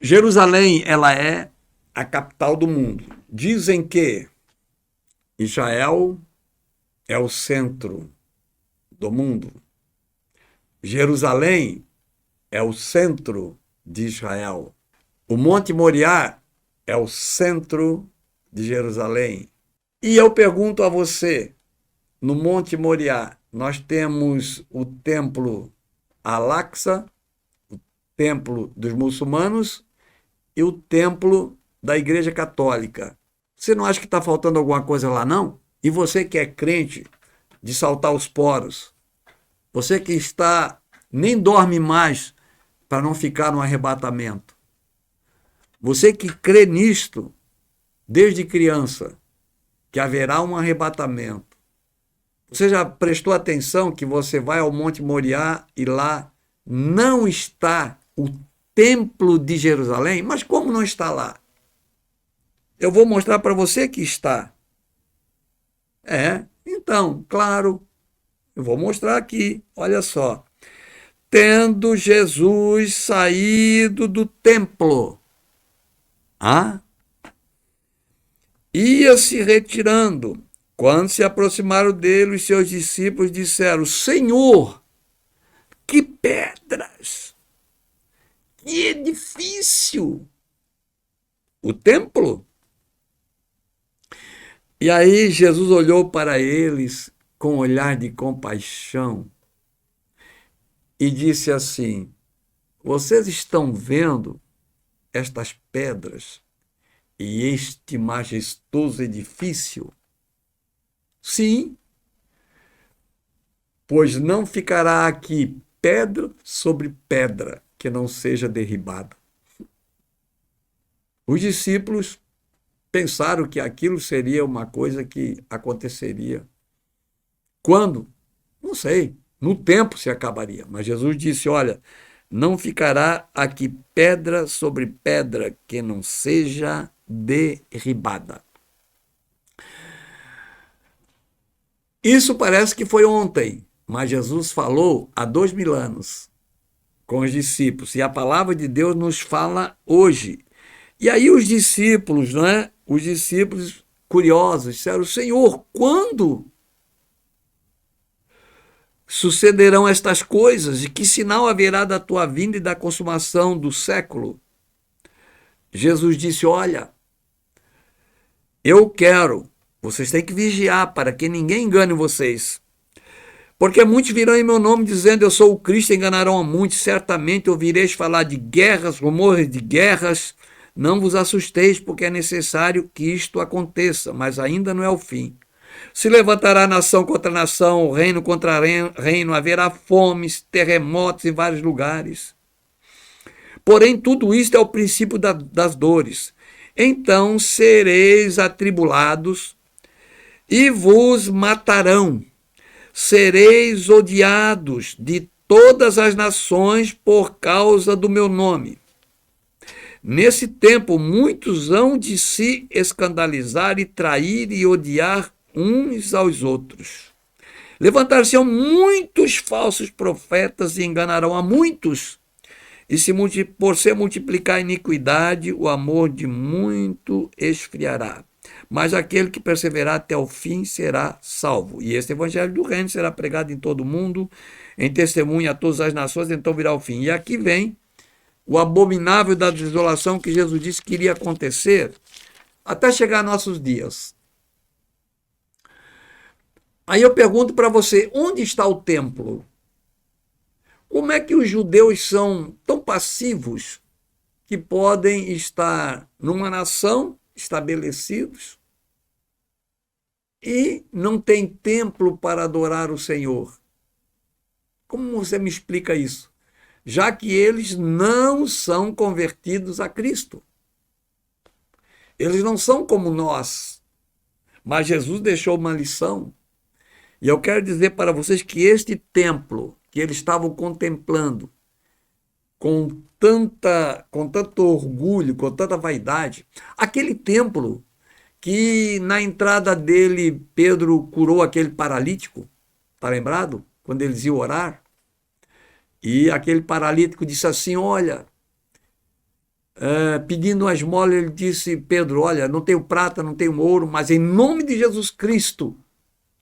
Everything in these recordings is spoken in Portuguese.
Jerusalém, ela é a capital do mundo. Dizem que Israel é o centro do mundo. Jerusalém é o centro de Israel. O Monte Moriá é o centro de Jerusalém. E eu pergunto a você, no Monte Moriá, nós temos o templo Al-Aqsa, o templo dos muçulmanos, e o templo da Igreja Católica. Você não acha que está faltando alguma coisa lá, não? E você que é crente, de saltar os poros, você que está nem dorme mais para não ficar no arrebatamento, você que crê nisto desde criança, que haverá um arrebatamento, você já prestou atenção que você vai ao Monte Moriá e lá não está o Templo de Jerusalém? Mas como não está lá? Eu vou mostrar para você que está. Então, claro, eu vou mostrar aqui, olha só. Tendo Jesus saído do templo, ia se retirando. Quando se aproximaram dele, os seus discípulos disseram: Senhor, que pedras, que edifício! O templo? E aí Jesus olhou para eles com um olhar de compaixão e disse assim: Vocês estão vendo estas pedras e este majestoso edifício? Sim, pois não ficará aqui pedra sobre pedra que não seja derribada. Os discípulos pensaram que aquilo seria uma coisa que aconteceria. Quando? Não sei. No tempo se acabaria. Mas Jesus disse: Olha, não ficará aqui pedra sobre pedra que não seja derribada. Isso parece que foi ontem, mas Jesus falou há 2000 anos com os discípulos. E a palavra de Deus nos fala hoje. E aí os discípulos, não é? Os discípulos curiosos disseram: Senhor, quando sucederão estas coisas? E que sinal haverá da tua vinda e da consumação do século? Jesus disse: Olha, eu quero, vocês têm que vigiar para que ninguém engane vocês. Porque muitos virão em meu nome dizendo: Eu sou o Cristo, e enganarão a muitos. Certamente ouvireis falar de guerras, rumores de guerras. Não vos assusteis, porque é necessário que isto aconteça, mas ainda não é o fim. Se levantará nação contra nação, reino contra reino, haverá fomes, terremotos em vários lugares. Porém, tudo isto é o princípio das dores. Então sereis atribulados e vos matarão. Sereis odiados de todas as nações por causa do meu nome. Nesse tempo, muitos hão de se escandalizar e trair e odiar uns aos outros. Levantar-se-ão muitos falsos profetas e enganarão a muitos. E se por se multiplicar a iniquidade, o amor de muito esfriará. Mas aquele que perseverar até o fim será salvo. E este evangelho do reino será pregado em todo o mundo, em testemunho a todas as nações, então virá o fim. E aqui vem o abominável da desolação que Jesus disse que iria acontecer até chegar a nossos dias. Aí eu pergunto para você, onde está o templo? Como é que os judeus são tão passivos que podem estar numa nação estabelecidos e não tem templo para adorar o Senhor? Como você me explica isso? Já que eles não são convertidos a Cristo. Eles não são como nós. Mas Jesus deixou uma lição. E eu quero dizer para vocês que este templo que eles estavam contemplando com tanto orgulho, com tanta vaidade, aquele templo que na entrada dele Pedro curou aquele paralítico, está lembrado? Quando eles iam orar. E aquele paralítico disse assim: Olha, pedindo uma esmola, ele disse, Pedro, olha, não tenho prata, não tenho ouro, mas em nome de Jesus Cristo,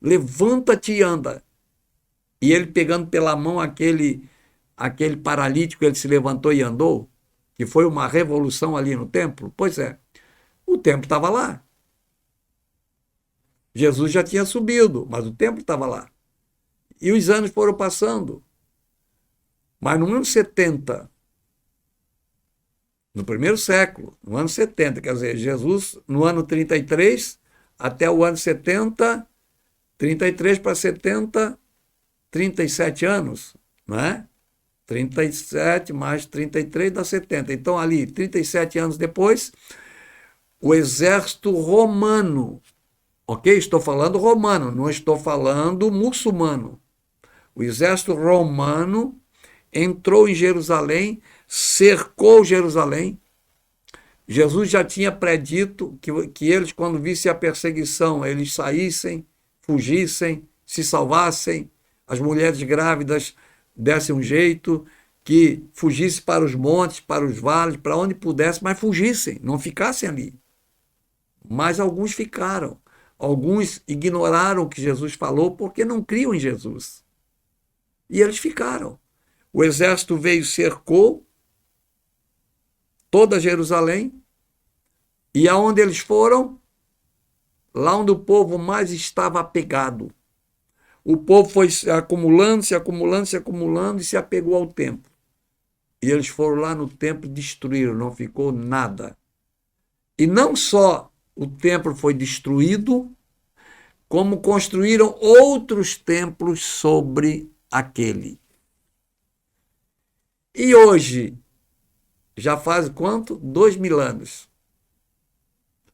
levanta-te e anda. E ele pegando pela mão aquele paralítico, ele se levantou e andou, que foi uma revolução ali no templo. Pois é, o templo estava lá. Jesus já tinha subido, mas o templo estava lá. E os anos foram passando. Mas no ano 70, no primeiro século, no ano 70, quer dizer, Jesus no ano 33 até o ano 70, 33 para 70, 37 anos, não é? 37 mais 33 dá 70. Então, ali, 37 anos depois, o exército romano, ok? Estou falando romano, não estou falando muçulmano. O exército romano entrou em Jerusalém, cercou Jerusalém. Jesus já tinha predito que eles, quando vissem a perseguição, eles saíssem, fugissem, se salvassem, as mulheres grávidas dessem um jeito, que fugissem para os montes, para os vales, para onde pudessem, mas fugissem, não ficassem ali. Mas alguns ficaram. Alguns ignoraram o que Jesus falou porque não criam em Jesus. E eles ficaram. O exército veio, cercou toda Jerusalém, e aonde eles foram? Lá onde o povo mais estava apegado. O povo foi se acumulando, se acumulando, se acumulando e se apegou ao templo. E eles foram lá no templo e destruíram, não ficou nada. E não só o templo foi destruído, como construíram outros templos sobre aquele. E hoje, já faz quanto? 2000 anos.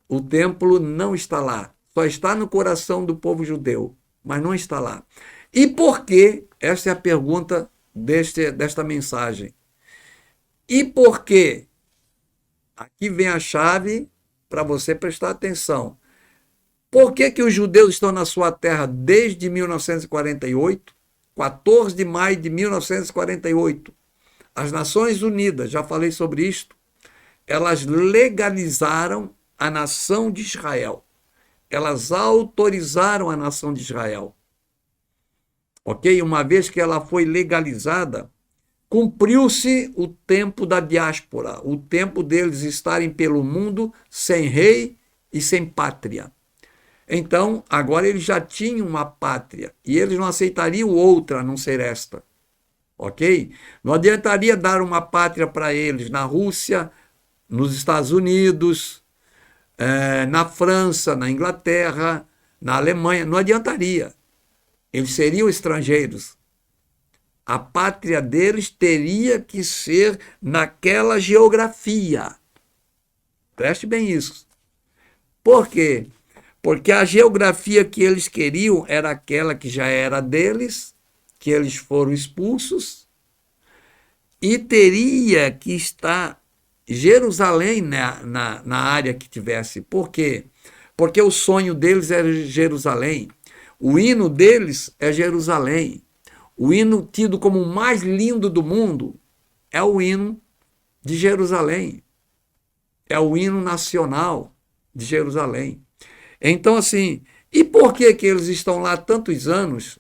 O templo não está lá. Só está no coração do povo judeu, mas não está lá. E por quê? Essa é a pergunta desta mensagem. E por quê? Aqui vem a chave para você prestar atenção. Por que que os judeus estão na sua terra desde 1948? 14 de maio de 1948. As Nações Unidas, já falei sobre isto, elas legalizaram a nação de Israel. Elas autorizaram a nação de Israel. Ok? Uma vez que ela foi legalizada, cumpriu-se o tempo da diáspora, o tempo deles estarem pelo mundo sem rei e sem pátria. Então, agora eles já tinham uma pátria e eles não aceitariam outra a não ser esta. Ok? Não adiantaria dar uma pátria para eles na Rússia, nos Estados Unidos, na França, na Inglaterra, na Alemanha. Não adiantaria. Eles seriam estrangeiros. A pátria deles teria que ser naquela geografia. Preste bem isso. Por quê? Porque a geografia que eles queriam era aquela que já era deles, que eles foram expulsos, e teria que estar Jerusalém na área que tivesse. Por quê? Porque o sonho deles era Jerusalém. O hino deles é Jerusalém. O hino tido como o mais lindo do mundo é o hino de Jerusalém. É o hino nacional de Jerusalém. Então, assim, e por que que eles estão lá tantos anos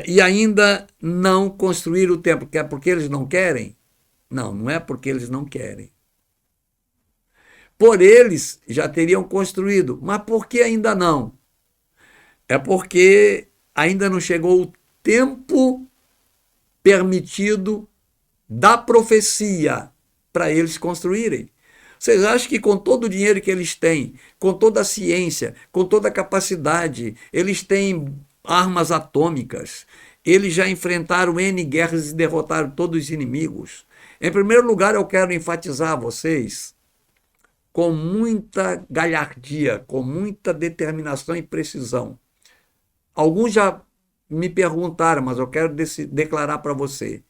e ainda não construíram o templo? É porque eles não querem? Não, não é porque eles não querem. Por eles já teriam construído, mas por que ainda não? É porque ainda não chegou o tempo permitido da profecia para eles construírem. Vocês acham que com todo o dinheiro que eles têm, com toda a ciência, com toda a capacidade, eles têm armas atômicas, eles já enfrentaram N guerras e derrotaram todos os inimigos? Em primeiro lugar, eu quero enfatizar a vocês, com muita galhardia, com muita determinação e precisão. Alguns já me perguntaram, mas eu quero declarar para você: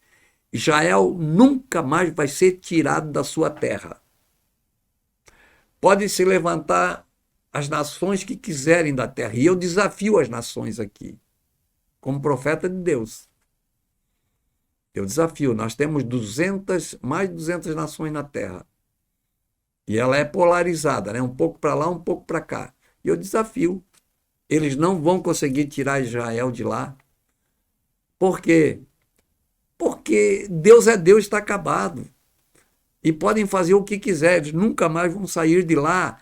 Israel nunca mais vai ser tirado da sua terra. Podem se levantar as nações que quiserem da terra, e eu desafio as nações aqui, como profeta de Deus. Eu desafio. Nós temos mais de 200 nações na Terra. E ela é polarizada, né? Um pouco para lá, um pouco para cá. E eu desafio. Eles não vão conseguir tirar Israel de lá. Por quê? Porque Deus é Deus, está acabado. E podem fazer o que quiser, eles nunca mais vão sair de lá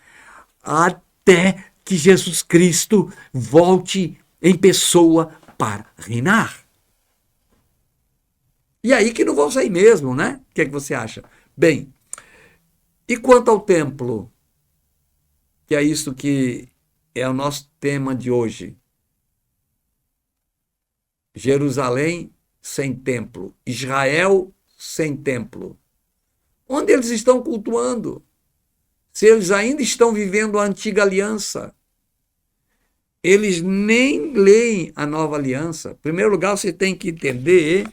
até que Jesus Cristo volte em pessoa para reinar. E aí que não vão sair mesmo, né? O que é que você acha? Bem, e quanto ao templo, que é isso que é o nosso tema de hoje. Jerusalém sem templo, Israel sem templo. Onde eles estão cultuando? Se eles ainda estão vivendo a antiga aliança, eles nem leem a nova aliança. Em primeiro lugar, você tem que entender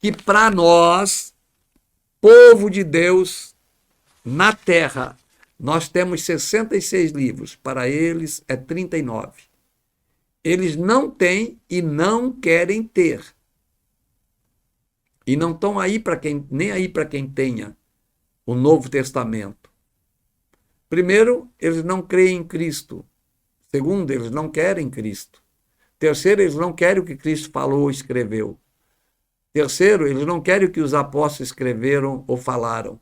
que para nós, povo de Deus, na terra, nós temos 66 livros, para eles é 39. Eles não têm e não querem ter. E não estão aí para quem, nem aí para quem tenha o Novo Testamento. Primeiro, eles não creem em Cristo. Segundo, eles não querem Cristo. Terceiro, eles não querem o que Cristo falou ou escreveu. Terceiro, eles não querem o que os apóstolos escreveram ou falaram.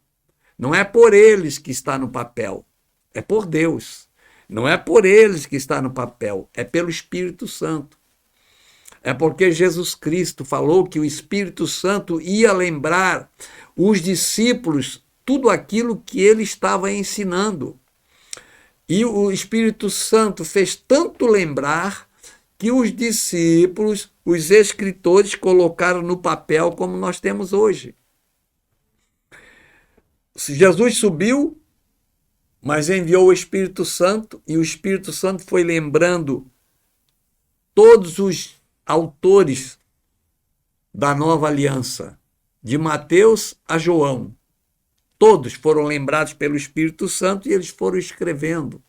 Não é por eles que está no papel, é por Deus. Não é por eles que está no papel, é pelo Espírito Santo. É porque Jesus Cristo falou que o Espírito Santo ia lembrar os discípulos tudo aquilo que ele estava ensinando. E o Espírito Santo fez tanto lembrar que os discípulos, os escritores, colocaram no papel como nós temos hoje. Jesus subiu, mas enviou o Espírito Santo, e o Espírito Santo foi lembrando todos os autores da nova aliança, de Mateus a João. Todos foram lembrados pelo Espírito Santo e eles foram escrevendo.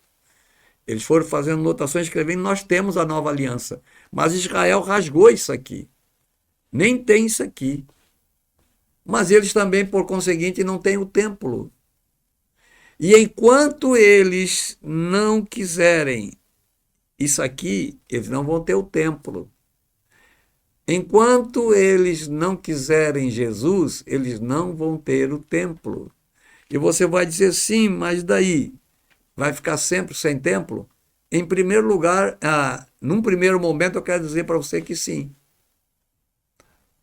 Eles foram fazendo anotações, escrevendo, nós temos a nova aliança. Mas Israel rasgou isso aqui. Nem tem isso aqui. Mas eles também, por conseguinte, não têm o templo. E enquanto eles não quiserem isso aqui, eles não vão ter o templo. Enquanto eles não quiserem Jesus, eles não vão ter o templo. E você vai dizer, sim, mas daí? Vai ficar sempre sem templo? Em primeiro lugar, num primeiro momento, eu quero dizer para você que sim.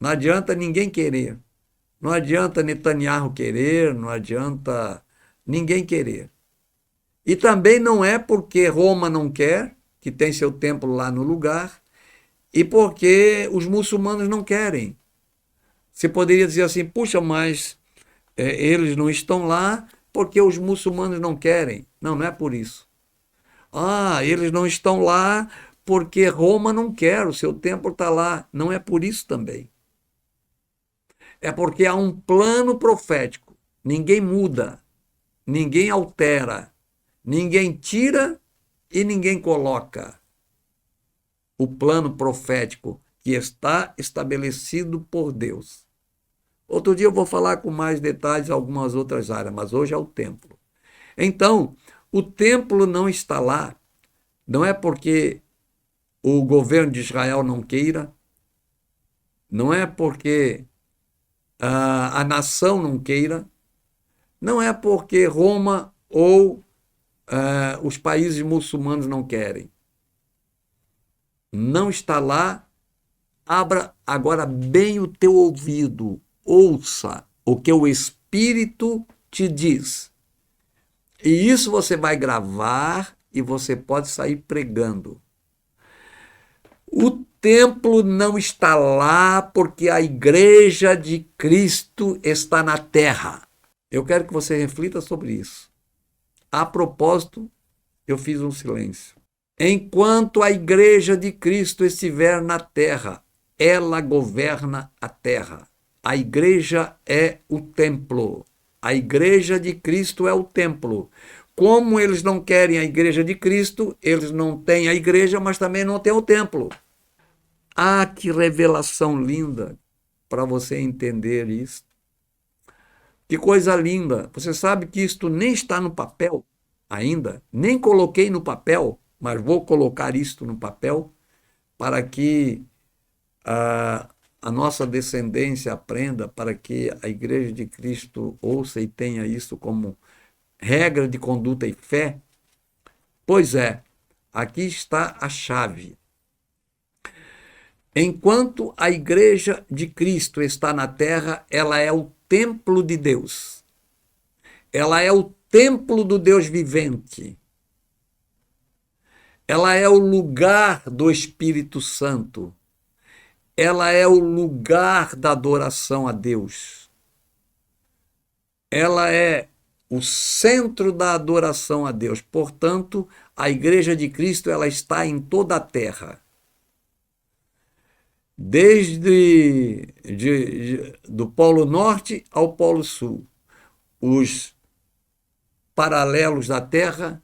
Não adianta ninguém querer. Não adianta Netanyahu querer, não adianta ninguém querer. E também não é porque Roma não quer, que tem seu templo lá no lugar, e porque os muçulmanos não querem. Você poderia dizer assim, puxa, mas eles não estão lá porque os muçulmanos não querem. Não, não é por isso. Eles não estão lá porque Roma não quer, o seu templo está lá. Não é por isso também. É porque há um plano profético. Ninguém muda, ninguém altera, ninguém tira e ninguém coloca. O plano profético que está estabelecido por Deus. Outro dia eu vou falar com mais detalhes algumas outras áreas, mas hoje é o templo. Então, o templo não está lá, não é porque o governo de Israel não queira, não é porque a nação não queira, não é porque Roma ou os países muçulmanos não querem. Não está lá. Abra agora bem o teu ouvido, ouça o que o Espírito te diz. E isso você vai gravar e você pode sair pregando. O templo não está lá porque a igreja de Cristo está na terra. Eu quero que você reflita sobre isso. A propósito, eu fiz um silêncio. Enquanto a igreja de Cristo estiver na terra, ela governa a terra. A igreja é o templo. A igreja de Cristo é o templo. Como eles não querem a igreja de Cristo, eles não têm a igreja, mas também não têm o templo. Que revelação linda para você entender isso. Que coisa linda! Você sabe que isto nem está no papel ainda, nem coloquei no papel, mas vou colocar isto no papel para que a nossa descendência aprenda, para que a Igreja de Cristo ouça e tenha isso como regra de conduta e fé. Pois é, aqui está a chave. Enquanto a Igreja de Cristo está na terra, ela é o templo de Deus. Ela é o templo do Deus vivente. Ela é o lugar do Espírito Santo. Ela é o lugar da adoração a Deus. Ela é o centro da adoração a Deus. Portanto, a Igreja de Cristo, ela está em toda a terra. Desde do Polo Norte ao Polo Sul. Os paralelos da Terra,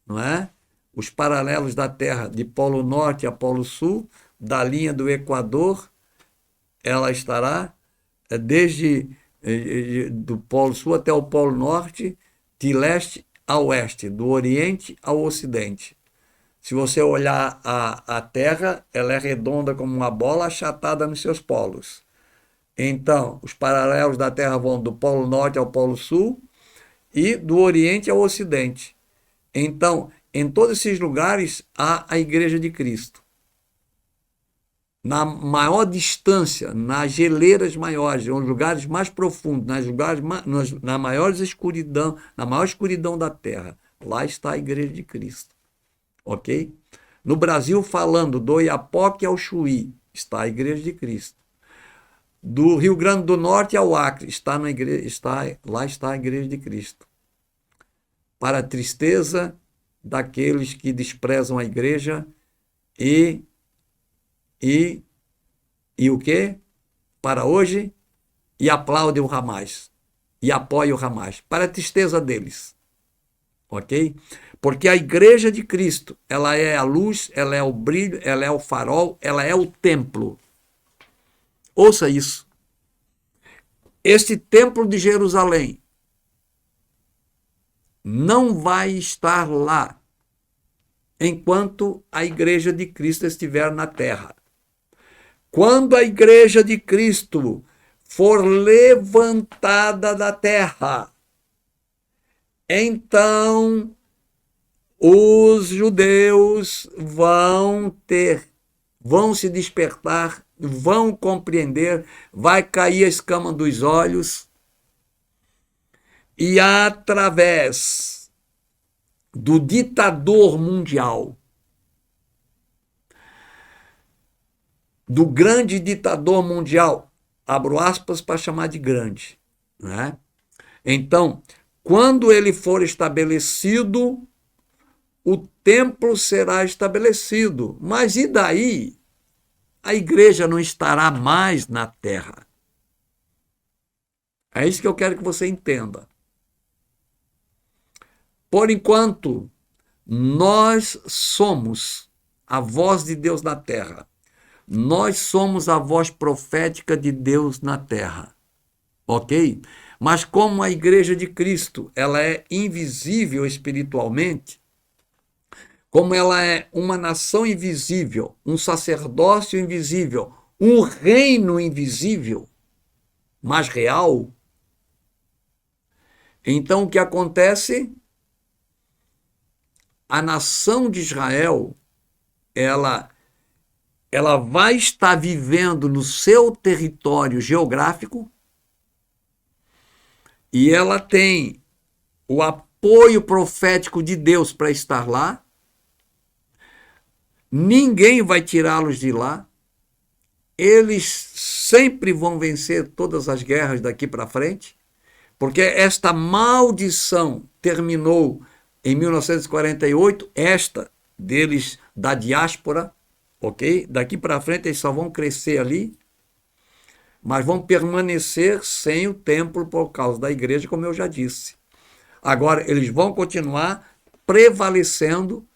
não é? Os paralelos da Terra de Polo Norte a Polo Sul, da linha do Equador, ela estará desde do Polo Sul até o Polo Norte, de leste a oeste, do Oriente ao Ocidente. Se você olhar a Terra, ela é redonda como uma bola achatada nos seus polos. Então, os paralelos da Terra vão do Polo Norte ao Polo Sul e do Oriente ao Ocidente. Então, em todos esses lugares há a Igreja de Cristo. Na maior distância, nas geleiras maiores, nos lugares mais profundos, na maior escuridão da Terra, lá está a Igreja de Cristo. Ok? No Brasil, falando do Oiapoque ao Chuí, está a Igreja de Cristo. Do Rio Grande do Norte ao Acre, lá está a Igreja de Cristo. Para a tristeza daqueles que desprezam a Igreja e o quê? Para hoje, e aplaudem o Hamas, e apoiam o Hamas, para a tristeza deles. Ok? Porque a Igreja de Cristo, ela é a luz, ela é o brilho, ela é o farol, ela é o templo. Ouça isso. Este templo de Jerusalém não vai estar lá enquanto a Igreja de Cristo estiver na terra. Quando a Igreja de Cristo for levantada da terra, então os judeus vão se despertar, vão compreender, vai cair a escama dos olhos e através do ditador mundial, do grande ditador mundial, abro aspas para chamar de grande, né? Então, quando ele for estabelecido, o templo será estabelecido. Mas e daí? A igreja não estará mais na terra. É isso que eu quero que você entenda. Por enquanto, nós somos a voz de Deus na terra. Nós somos a voz profética de Deus na terra. Ok? Mas como a Igreja de Cristo, ela é invisível espiritualmente, como ela é uma nação invisível, um sacerdócio invisível, um reino invisível, mas real, então o que acontece? A nação de Israel, ela vai estar vivendo no seu território geográfico e ela tem o apoio profético de Deus para estar lá. Ninguém vai tirá-los de lá. Eles sempre vão vencer todas as guerras daqui para frente, porque esta maldição terminou em 1948, esta deles da diáspora, ok? Daqui para frente eles só vão crescer ali, mas vão permanecer sem o templo por causa da igreja, como eu já disse. Agora, eles vão continuar prevalecendo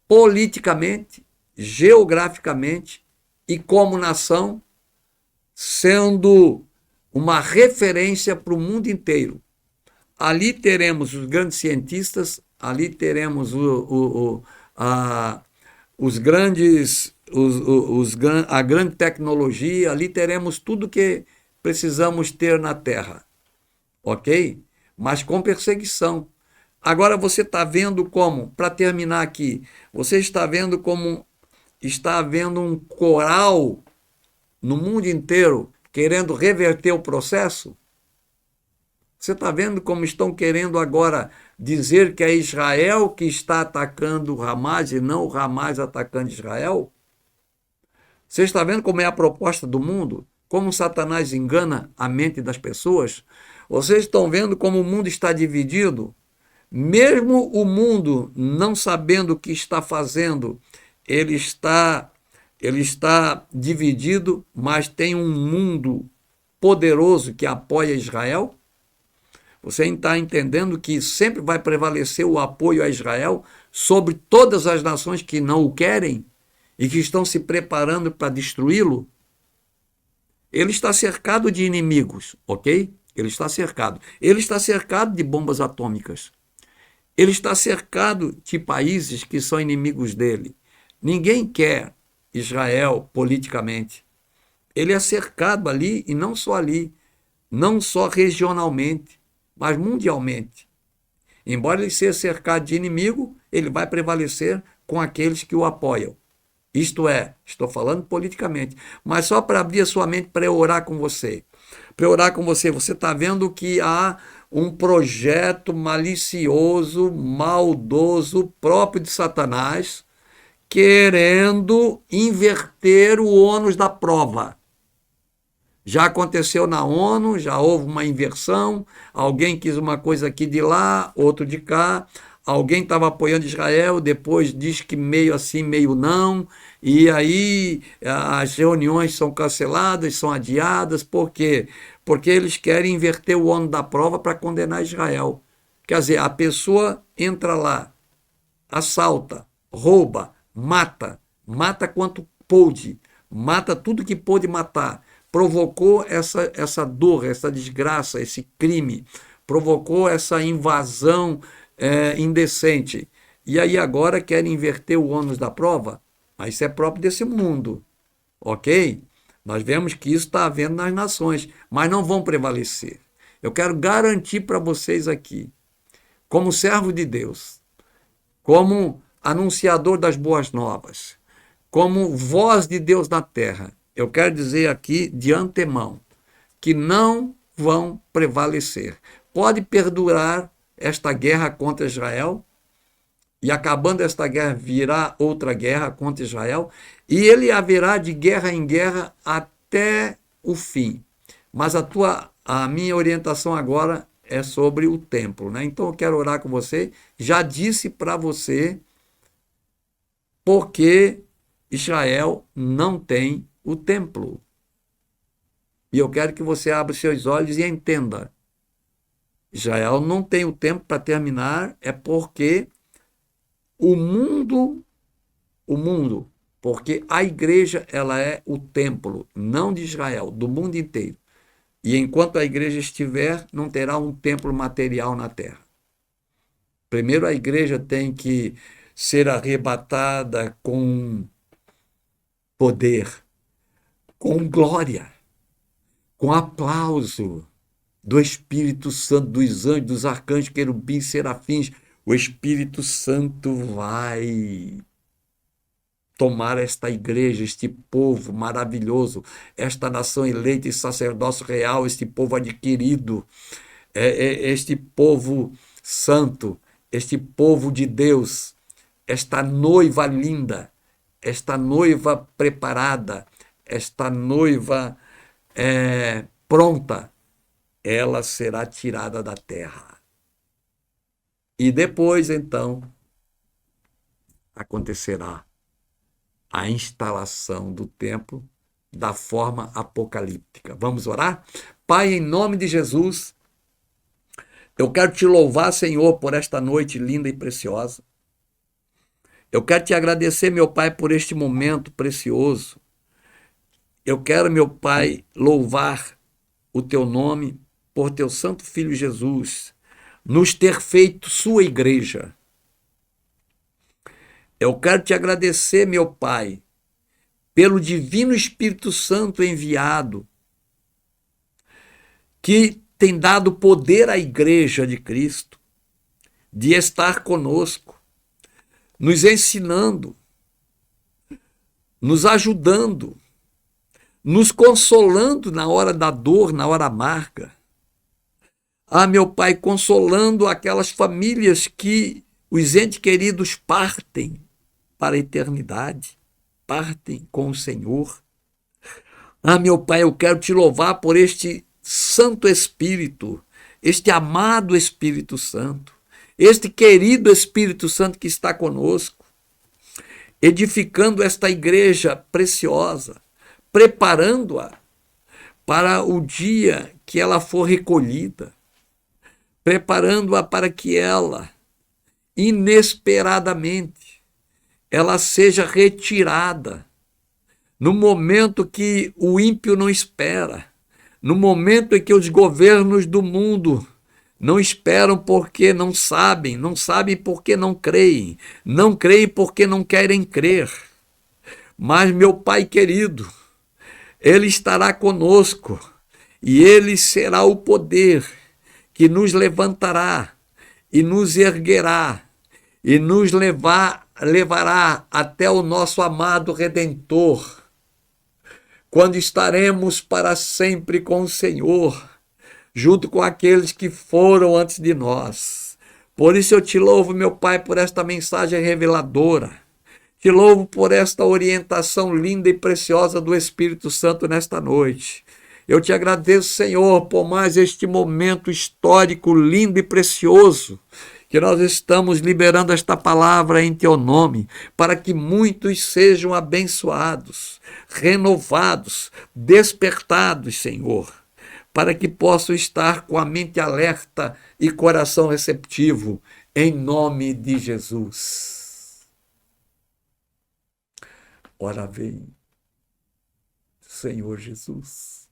politicamente, geograficamente e como nação, sendo uma referência para o mundo inteiro. Ali teremos os grandes cientistas, ali teremos os grandes, a grande tecnologia, ali teremos tudo que precisamos ter na Terra, ok? Mas com perseguição. Agora você está vendo como, para terminar aqui, você está vendo como está havendo um coral no mundo inteiro querendo reverter o processo? Você está vendo como estão querendo agora dizer que é Israel que está atacando o Hamas e não o Hamas atacando Israel? Você está vendo como é a proposta do mundo? Como Satanás engana a mente das pessoas? Vocês estão vendo como o mundo está dividido? Mesmo o mundo não sabendo o que está fazendo, ele está dividido, mas tem um mundo poderoso que apoia Israel. Você está entendendo que sempre vai prevalecer o apoio a Israel sobre todas as nações que não o querem e que estão se preparando para destruí-lo? Ele está cercado de inimigos, ok? Ele está cercado. Ele está cercado de bombas atômicas. Ele está cercado de países que são inimigos dele. Ninguém quer Israel politicamente. Ele é cercado ali, e não só ali, não só regionalmente, mas mundialmente. Embora ele seja cercado de inimigo, ele vai prevalecer com aqueles que o apoiam. Isto é, estou falando politicamente, mas só para abrir a sua mente para eu orar com você. Para eu orar com você, você está vendo que há um projeto malicioso, maldoso, próprio de Satanás, querendo inverter o ônus da prova. Já aconteceu na ONU, já houve uma inversão, alguém quis uma coisa aqui de lá, outro de cá, alguém estava apoiando Israel, depois diz que meio assim, meio não, e aí as reuniões são canceladas, são adiadas, por quê? Porque eles querem inverter o ônus da prova para condenar Israel. Quer dizer, a pessoa entra lá, assalta, rouba, mata quanto pôde, mata tudo que pôde matar, provocou essa dor, essa desgraça, esse crime, provocou essa invasão indecente. E aí agora querem inverter o ônus da prova? Mas isso é próprio desse mundo, ok? Nós vemos que isso está havendo nas nações, mas não vão prevalecer. Eu quero garantir para vocês aqui, como servo de Deus, como anunciador das boas novas, como voz de Deus na terra, eu quero dizer aqui de antemão que não vão prevalecer. Pode perdurar esta guerra contra Israel, e acabando esta guerra virá outra guerra contra Israel, e ele haverá de guerra em guerra até o fim. Mas a minha orientação agora é sobre o templo, né? Então eu quero orar com você. Já disse para você porque Israel não tem o templo. E eu quero que você abra seus olhos e entenda. Israel não tem o templo, para terminar, é porque o mundo, porque a igreja ela é o templo, não de Israel, do mundo inteiro. E enquanto a igreja estiver, não terá um templo material na terra. Primeiro a igreja tem que ser arrebatada com poder, com glória, com aplauso do Espírito Santo, dos anjos, dos arcanjos, querubins, serafins. O Espírito Santo vai tomar esta igreja, este povo maravilhoso, esta nação eleita e sacerdócio real, este povo adquirido, este povo santo, este povo de Deus, esta noiva linda, esta noiva preparada, esta noiva pronta, ela será tirada da terra. E depois, então, acontecerá a instalação do templo da forma apocalíptica. Vamos orar? Pai, em nome de Jesus, eu quero te louvar, Senhor, por esta noite linda e preciosa. Eu quero te agradecer, meu Pai, por este momento precioso. Eu quero, meu Pai, louvar o teu nome por teu santo Filho Jesus nos ter feito sua igreja. Eu quero te agradecer, meu Pai, pelo divino Espírito Santo enviado, que tem dado poder à igreja de Cristo de estar conosco, nos ensinando, nos ajudando, nos consolando na hora da dor, na hora amarga. Ah, meu Pai, consolando aquelas famílias que os entes queridos partem para a eternidade, partem com o Senhor. Ah, meu Pai, eu quero te louvar por este Santo Espírito, este amado Espírito Santo, este querido Espírito Santo que está conosco, edificando esta igreja preciosa, preparando-a para o dia que ela for recolhida, preparando-a para que ela, inesperadamente, ela seja retirada no momento que o ímpio não espera, no momento em que os governos do mundo não esperam porque não sabem, não sabem porque não creem, não creem porque não querem crer. Mas, meu Pai querido, Ele estará conosco e Ele será o poder que nos levantará e nos erguerá e nos levará até o nosso amado Redentor, quando estaremos para sempre com o Senhor, junto com aqueles que foram antes de nós. Por isso eu te louvo, meu Pai, por esta mensagem reveladora. Te louvo por esta orientação linda e preciosa do Espírito Santo nesta noite. Eu te agradeço, Senhor, por mais este momento histórico, lindo e precioso, que nós estamos liberando esta palavra em teu nome, para que muitos sejam abençoados, renovados, despertados, Senhor, para que possam estar com a mente alerta e coração receptivo, em nome de Jesus. Ora vem, Senhor Jesus.